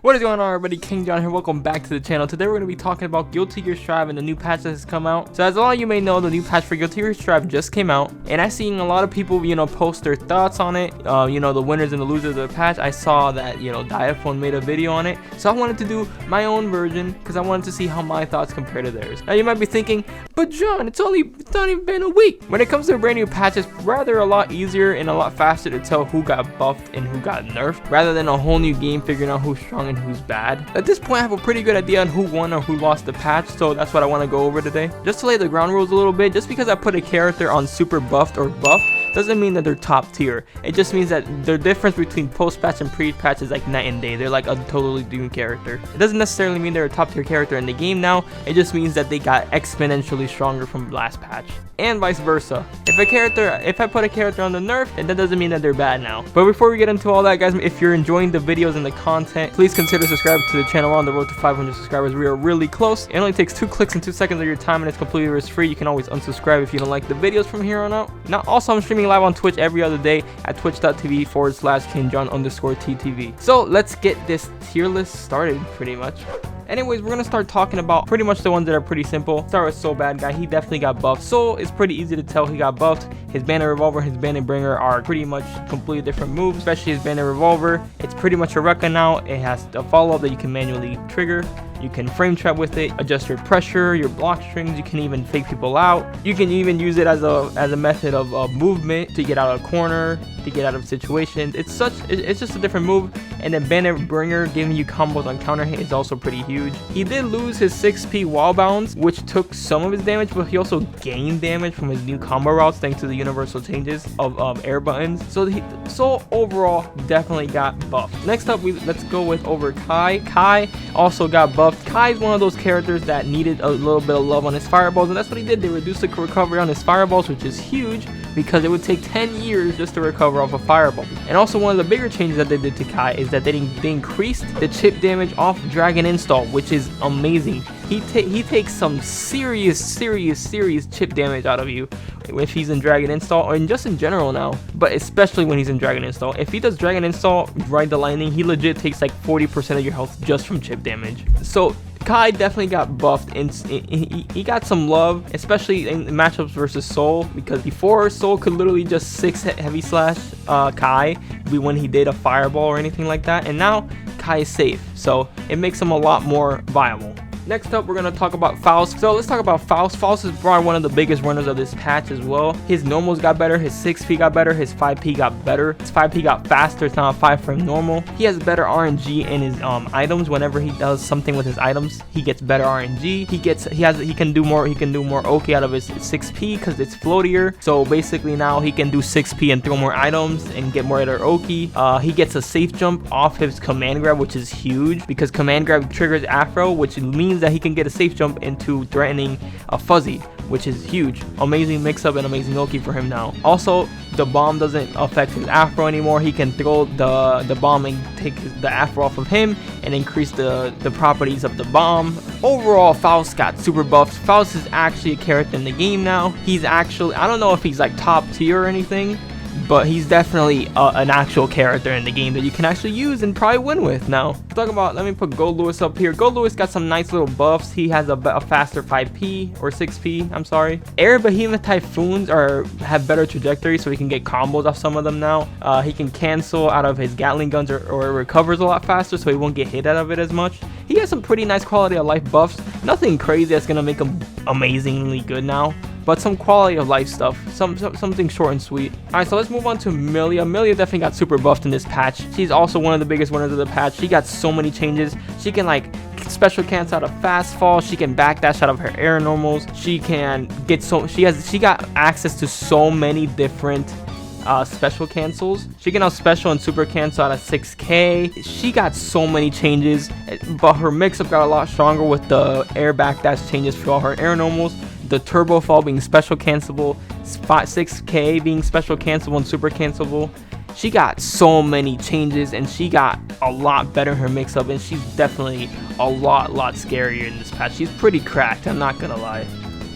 What is going on, everybody? King John here. Welcome back to the channel. Today we're going to be talking about Guilty Gear Strive and the new patch that has come out. So as a lot of you may know, the new patch for Guilty Gear Strive just came out, and I've seen a lot of people, post their thoughts on it. The winners and the losers of the patch. I saw that, Diaphone made a video on it, so I wanted to do my own version because I wanted to see how my thoughts compare to theirs. Now you might be thinking, but John, it's not even been a week. When it comes to a brand new patch, it's rather a lot easier and a lot faster to tell who got buffed and who got nerfed, rather than a whole new game figuring out who's strong and who's bad. At this point, I have a pretty good idea on who won or who lost the patch, so that's what I want to go over today. Just to lay the ground rules a little bit, just because I put a character on super buffed or buffed doesn't mean that they're top tier. It just means that the difference between post-patch and pre-patch is like night and day. They're like a totally different character. It doesn't necessarily mean they're a top tier character in the game now. It just means that they got exponentially stronger from last patch, and vice versa. If I put a character on the nerf, then that doesn't mean that they're bad now. But before we get into all that, guys, if you're enjoying the videos and the content, please consider subscribing to the channel. We're on the road to 500 subscribers. We are really close. It only takes 2 clicks and 2 seconds of your time, and it's completely risk free. You can always unsubscribe if you don't like the videos from here on out. Now, also, I'm streaming live on Twitch every other day at twitch.tv/KingJohnTTV. So let's get this tier list started, pretty much. Anyways, we're gonna start talking about pretty much the ones that are pretty simple. Start with Soul Badguy. He definitely got buffed. Soul is pretty easy to tell he got buffed. His Bandit Revolver, his Bandit Bringer are pretty much completely different moves, especially his Bandit Revolver. It's pretty much a Rekka now. It has a follow-up that you can manually trigger. You can frame trap with it, adjust your pressure, your block strings. You can even fake people out. You can even use it as a method of movement to get out of a corner, to get out of situations. It's just a different move. And then Bandit Bringer giving you combos on counter hit is also pretty huge. He did lose his 6p wall bounce, which took some of his damage, but he also gained damage from his new combo routes thanks to the universal changes of air buttons. So overall, definitely got buffed. Next up, let's go with over Kai. Kai also got buffed. Kai is one of those characters that needed a little bit of love on his fireballs, and that's what he did. They reduced the recovery on his fireballs, which is huge, because it would take 10 years just to recover off a fireball. And also, one of the bigger changes that they did to Kai is that they increased the chip damage off Dragon Install, which is amazing. He takes some serious chip damage out of you if he's in Dragon Install, or just in general now, but especially when he's in Dragon Install. If he does Dragon Install, Ride the Lightning, he legit takes like 40% of your health just from chip damage. So Kai definitely got buffed, and he got some love, especially in matchups versus Soul, because before Soul could literally just 6 heavy slash Kai when he did a fireball or anything like that, and now Kai is safe, so it makes him a lot more viable. Next up, we're going to talk about Faust. So let's talk about Faust. Faust is probably one of the biggest runners of this patch as well. His normals got better, his 6p got better, his 5p got better. His 5p got faster, it's not a 5 frame normal. He has better RNG in his items. Whenever he does something with his items, he gets better RNG. He can do more OK out of his 6p because it's floatier. So basically now he can do 6p and throw more items and get more of their OK. He gets a safe jump off his command grab, which is huge because command grab triggers Afro, which means that he can get a safe jump into threatening a Fuzzy, which is huge. Amazing mix-up and amazing Oki for him now. Also, the bomb doesn't affect his Afro anymore. He can throw the bomb and take the Afro off of him and increase the properties of the bomb. Overall, Faust got super buffed. Faust is actually a character in the game now. He's actually, I don't know if he's like top tier or anything, but he's definitely an actual character in the game that you can actually use and probably win with now. Let me put Goldlewis up here. Goldlewis got some nice little buffs. He has a faster 5p or 6p, I'm sorry. Air Behemoth Typhoons have better trajectory, so he can get combos off some of them now. He can cancel out of his Gatling guns or recovers a lot faster, so he won't get hit out of it as much. He has some pretty nice quality of life buffs. Nothing crazy that's gonna make him amazingly good now, but some quality of life stuff, something short and sweet. Alright, so let's move on to Millia. Millia definitely got super buffed in this patch. She's also one of the biggest winners of the patch. She got so many changes. She can like special cancel out of fast fall. She can backdash out of her air normals. She can get she got access to so many different special cancels. She can now special and super cancel out of 6k. She got so many changes, but her mix-up got a lot stronger with the air backdash changes for all her air normals. The turbo fall being special cancelable, 6k being special cancelable and super cancelable. She got so many changes, and she got a lot better in her mix-up, and she's definitely a lot scarier in this patch. She's pretty cracked, I'm not gonna lie.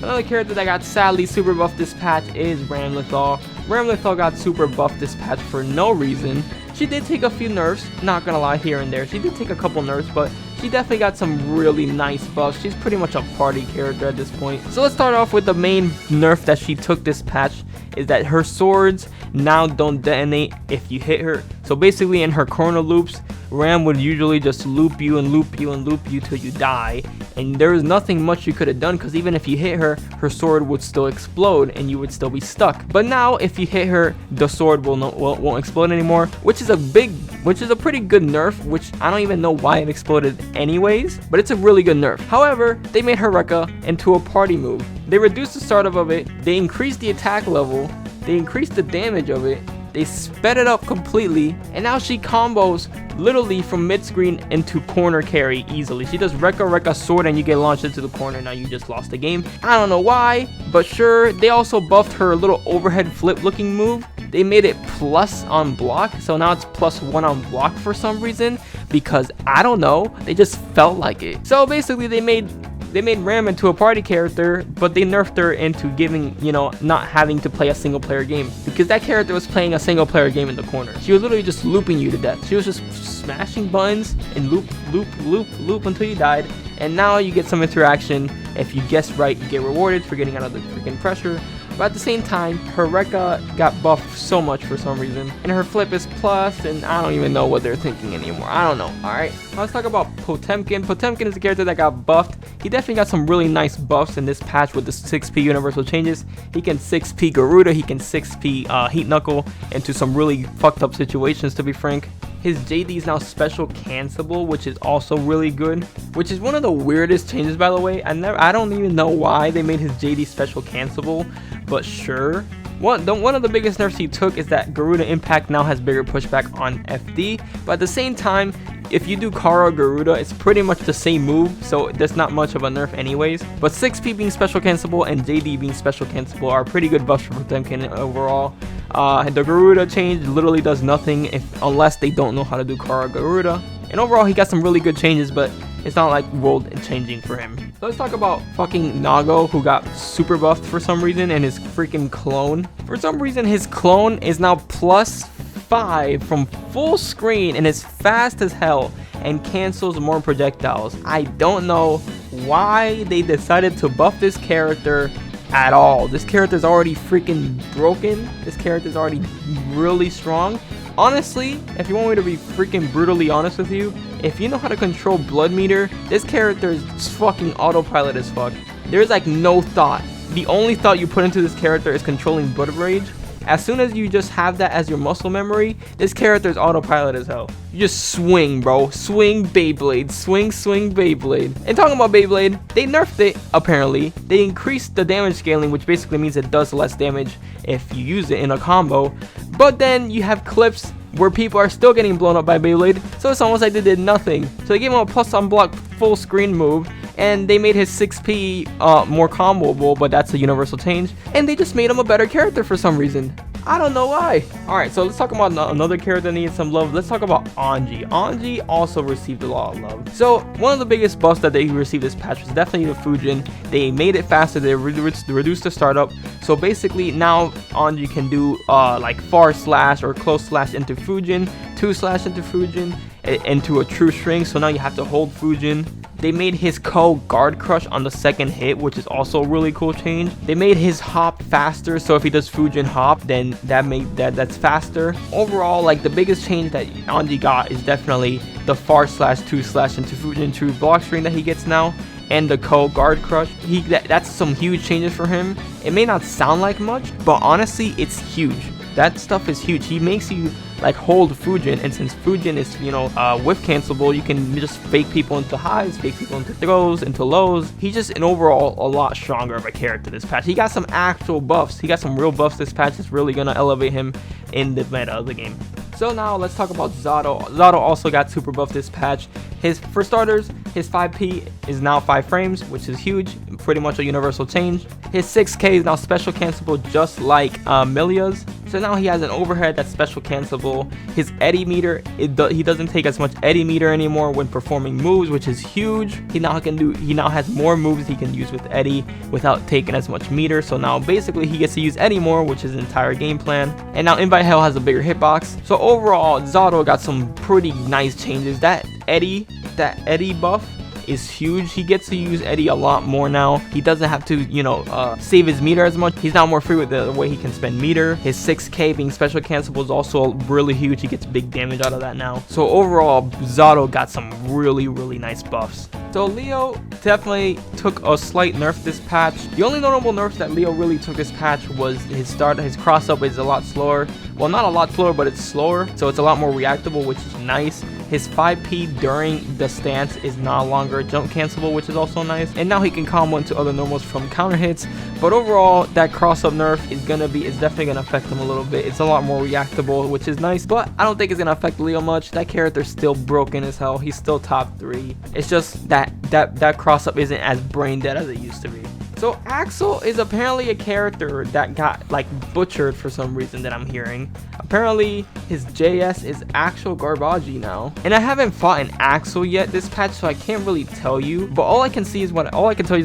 Another character that got sadly super buffed this patch is Ramlethal. Ramlethal got super buffed this patch for no reason. She she did take a few nerfs, not gonna lie, here and there. She did take a couple nerfs, but she definitely got some really nice buffs. She's pretty much a party character at this point. So let's start off with the main nerf that she took this patch, is that her swords now don't detonate if you hit her. So basically in her corner loops, Ram would usually just loop you and loop you and loop you till you die, and there was nothing much you could have done, because even if you hit her, her sword would still explode and you would still be stuck. But now if you hit her, the sword won't explode anymore, which is a pretty good nerf, which I don't even know why it exploded anyways, but it's a really good nerf. However, they made her Rekka into a party move. They reduced the startup of it, they increased the attack level, they increased the damage of it, they sped it up completely, and now she combos literally from mid-screen into corner carry easily. She does Rekka sword and you get launched into the corner. Now you just lost the game. I don't know why, but sure. They also buffed her little overhead flip looking move. They made it plus on block, so now it's +1 on block for some reason, because I don't know, they just felt like it. So basically they made Ram into a party character, but they nerfed her into giving, not having to play a single player game, because that character was playing a single player game in the corner. She was literally just looping you to death. She was just smashing buttons and loop until you died. And now you get some interaction. If you guess right, you get rewarded for getting out of the freaking pressure. But at the same time, her Rekka got buffed so much for some reason, and her flip is plus, and I don't even know what they're thinking anymore. I don't know. Alright, let's talk about Potemkin. Potemkin is a character that got buffed. He definitely got some really nice buffs in this patch with the 6p universal changes. He can 6p Garuda, he can 6p Heat Knuckle into some really fucked up situations, to be frank. His JD is now special cancelable, which is also really good, which is one of the weirdest changes, by the way. I don't even know why they made his JD special cancelable, but sure. One of the biggest nerfs he took is that Garuda Impact now has bigger pushback on FD, but at the same time, if you do Kara Garuda, it's pretty much the same move, so there's not much of a nerf anyways. But 6p being special cancelable and JD being special cancelable are pretty good buffs for Potemkin overall. The Garuda change literally does nothing unless they don't know how to do Kara Garuda. And overall, he got some really good changes, but it's not like world changing for him. So let's talk about fucking Nago, who got super buffed for some reason, and his freaking clone. For some reason, his clone is now +5 from full screen and is fast as hell and cancels more projectiles. I don't know why they decided to buff this character at all. This character is already freaking broken. This character is already really strong. Honestly, if you want me to be freaking brutally honest with you, if you know how to control blood meter, this character is fucking autopilot as fuck. There's like no thought. The only thought you put into this character is controlling blood rage. As soon as you just have that as your muscle memory, this character is autopilot as hell. You just swing, bro. Swing Beyblade. Swing Beyblade. And talking about Beyblade, they nerfed it, apparently. They increased the damage scaling, which basically means it does less damage if you use it in a combo. But then you have clips where people are still getting blown up by Beyblade, so it's almost like they did nothing. So they gave him a plus on block full screen move, and they made his 6p more comboable, but that's a universal change. And they just made him a better character for some reason. I don't know why. Alright, so let's talk about another character that needs some love. Let's talk about Anji. Anji also received a lot of love. So one of the biggest buffs that they received this patch was definitely the Fujin. They made it faster. They reduced the startup. So basically now Anji can do like far slash or close slash into Fujin, 2 slash into Fujin, into a true string. So now you have to hold Fujin. They made his guard crush on the second hit, which is also a really cool change. They made his hop faster, so if he does Fujin hop, then that's faster. Overall, like the biggest change that Anji got is definitely the far slash 2 slash into Fujin true block string that he gets now, and the guard crush. That's some huge changes for him. It may not sound like much, but honestly, it's huge. That stuff is huge. He makes you like hold Fujin, and since Fujin is whiff cancelable, you can just fake people into highs, fake people into throws, into lows. He's just an overall a lot stronger of a character this patch. He got some actual buffs. He got some real buffs this patch. It's really gonna elevate him in the meta of the game. So now let's talk about Zato. Zato also got super buffed this patch. For starters, his 5p is now 5 frames, which is huge, pretty much a universal change. His 6k is now special cancelable, just like Millia's. So now he has an overhead that's special cancelable. His eddy meter, he doesn't take as much eddy meter anymore when performing moves, which is huge. He now has more moves he can use with eddy without taking as much meter. So now basically he gets to use eddy more, which is the entire game plan. And now Invite Hell has a bigger hitbox. So overall, Zato got some pretty nice changes. That eddy buff is huge. He gets to use eddy a lot more now. He doesn't have to, you know, save his meter as much. He's now more free with the way he can spend meter. His 6k being special cancelable is also really huge. He gets big damage out of that now. So overall, Zato got some really nice buffs. So Leo definitely took a slight nerf this patch. The only notable nerfs that Leo really took this patch was his cross up is a lot slower. Well, not a lot slower, but it's slower, so it's a lot more reactable, which is nice. His 5p during the stance is no longer jump cancelable, which is also nice. And now he can combo into other normals from counter hits. But overall, that cross up nerf is definitely gonna affect him a little bit. It's a lot more reactable, which is nice. But I don't think it's gonna affect Leo much. That character's still broken as hell. He's still top 3. It's just that cross up isn't as brain dead as it used to be. So Axl is apparently a character that got like butchered for some reason that I'm hearing. Apparently his JS is actual garbage now. And I haven't fought an Axl yet this patch, so I can't really tell you. But all I can tell you is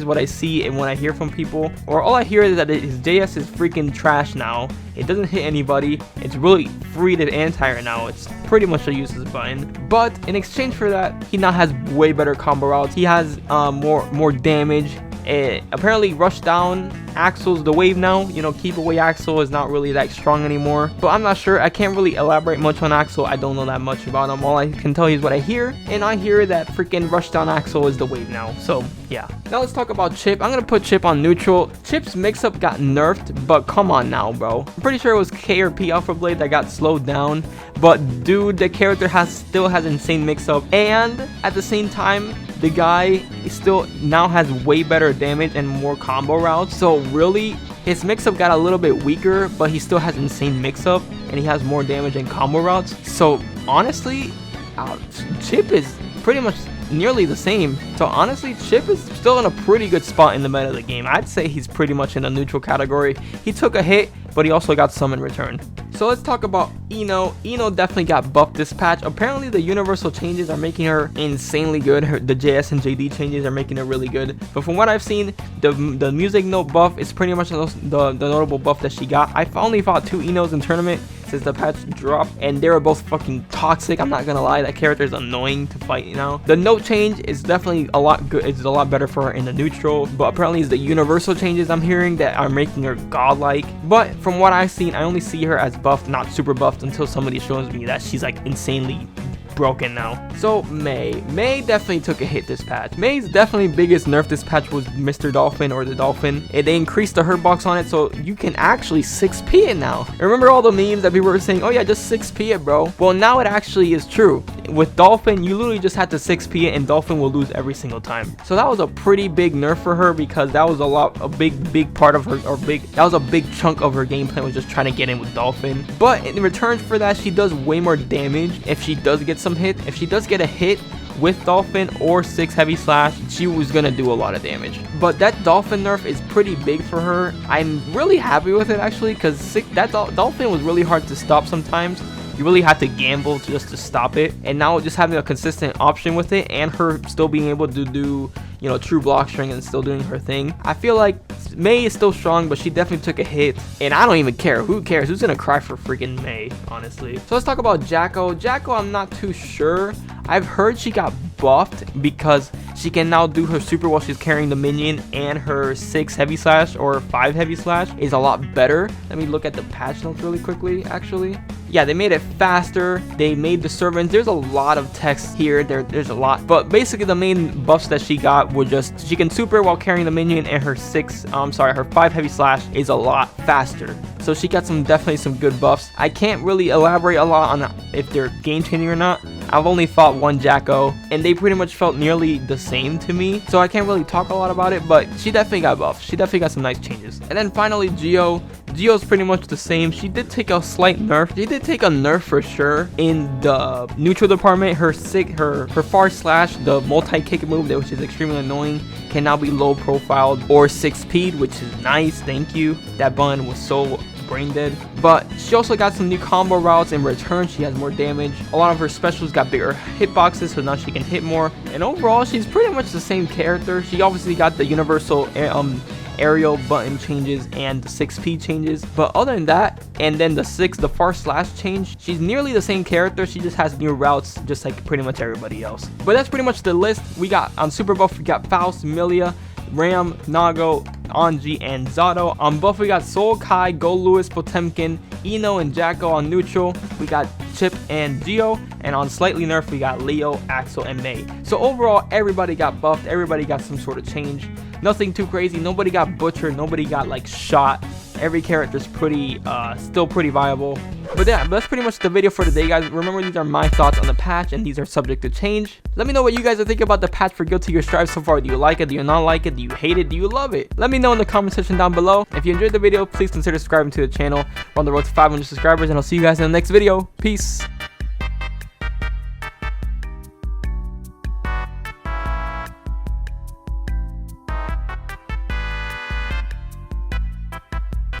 what I see and what I hear from people. Or all I hear is that his JS is freaking trash now. It doesn't hit anybody. It's really free to anti-air now. It's pretty much a useless button. But in exchange for that, he now has way better combo routes. He has more damage. Apparently rush down Axl's the wave now. You know, keep away Axl is not really that strong anymore, but I'm not sure. I can't really elaborate much on Axl. I don't know that much about him. All I can tell you is what I hear, and I hear that freaking rush down Axl is the wave now. So yeah, now let's talk about Chipp. I'm gonna put Chipp on neutral. Chipp's mix-up got nerfed, but come on now, bro. I'm pretty sure it was K or P Alpha Blade that got slowed down, but dude, the character still has insane mix-up, and at the same time the guy still now has way better damage and more combo routes. So really, his mix-up got a little bit weaker, but he still has insane mix-up and he has more damage and combo routes. So honestly, Chipp is pretty much nearly the same. So honestly, Chipp is still in a pretty good spot in the meta of the game. I'd say he's pretty much in a neutral category. He took a hit, but he also got some in return. So let's talk about Ino. Ino definitely got buffed this patch. Apparently the universal changes are making her insanely good. The JS and JD changes are making her really good. But from what I've seen, the music note buff is pretty much the notable buff that she got. I only fought 2 Inos in tournament since the patch dropped, and they were both fucking toxic. I'm not gonna lie, that character is annoying to fight, you know. The note change is definitely a lot good. It's a lot better for her in the neutral, but apparently it's the universal changes I'm hearing that are making her godlike. But from what I've seen, I only see her as buffed, not super buffed, until somebody shows me that she's like insanely broken now. So May definitely took a hit this patch. May's definitely biggest nerf this patch was Mr. Dolphin or the Dolphin. They increased the hurt box on it, so you can actually 6p it now. Remember all the memes that people were saying, oh yeah, just 6p it, bro? Well, now it actually is true. With Dolphin, you literally just had to 6p it and Dolphin will lose every single time. So that was a pretty big nerf for her, because that was a big part of her, that was a big chunk of her game plan, was just trying to get in with Dolphin. But in return for that, she does way more damage if she does get some hit. If she does get a hit with Dolphin or 6 heavy slash, she was gonna do a lot of damage. But that Dolphin nerf is pretty big for her. I'm really happy with it actually, because that Dolphin was really hard to stop sometimes. You really had to gamble just to stop it, and now just having a consistent option with it and her still being able to do, you know, true block string and still doing her thing, I feel like May is still strong, but she definitely took a hit, and I don't even care. Who cares? Who's gonna cry for freaking May, honestly? So let's talk about Jacko. Jacko, I'm not too sure. I've heard she got buffed because she can now do her super while she's carrying the minion, and her 6 heavy slash or 5 heavy slash is a lot better. Let me look at the patch notes really quickly, actually. Yeah, they made it faster. They made the servants. There's a lot of text here. There's a lot. But basically the main buffs that she got were just she can super while carrying the minion, and her 5 heavy slash is a lot faster. So she got definitely some good buffs. I can't really elaborate a lot on if they're game changing or not. I've only fought one Jacko, and they pretty much felt nearly the same to me, so I can't really talk a lot about it, but she definitely got buffed. She definitely got some nice changes. And then finally Geo. Geo's pretty much the same. She did take a slight nerf. She did take a nerf for sure in the neutral department. Her far slash, the multi-kick move, which is extremely annoying, can now be low profiled or 6 speed, which is nice. Thank you. That button was so brain dead. But she also got some new combo routes. In return, she has more damage. A lot of her specials got bigger hitboxes, so now she can hit more. And overall, she's pretty much the same character. She obviously got the universal aerial button changes and 6p changes, but other than that, and then the far slash change, she's nearly the same character. She just has new routes, just like pretty much everybody else. But that's pretty much the list. We got on super buff, we got Faust, Millia, Ram, Nago, Anji, and Zato. On buff, we got Soul, Kai, Goldlewis, Potemkin, Ino, and Jacko. On neutral, we got Chipp and Gio, and on slightly nerfed, we got Leo, Axl, and May. So overall, everybody got buffed, everybody got some sort of change. Nothing too crazy, nobody got butchered, nobody got like shot. Every character's still pretty viable. But yeah, that's pretty much the video for today, guys. Remember, these are my thoughts on the patch, and these are subject to change. Let me know what you guys are thinking about the patch for Guilty Gear Strive so far. Do you like it? Do you not like it? Do you hate it? Do you love it? Let me know in the comment section down below. If you enjoyed the video, please consider subscribing to the channel. We're on the road to 500 subscribers, and I'll see you guys in the next video. Peace.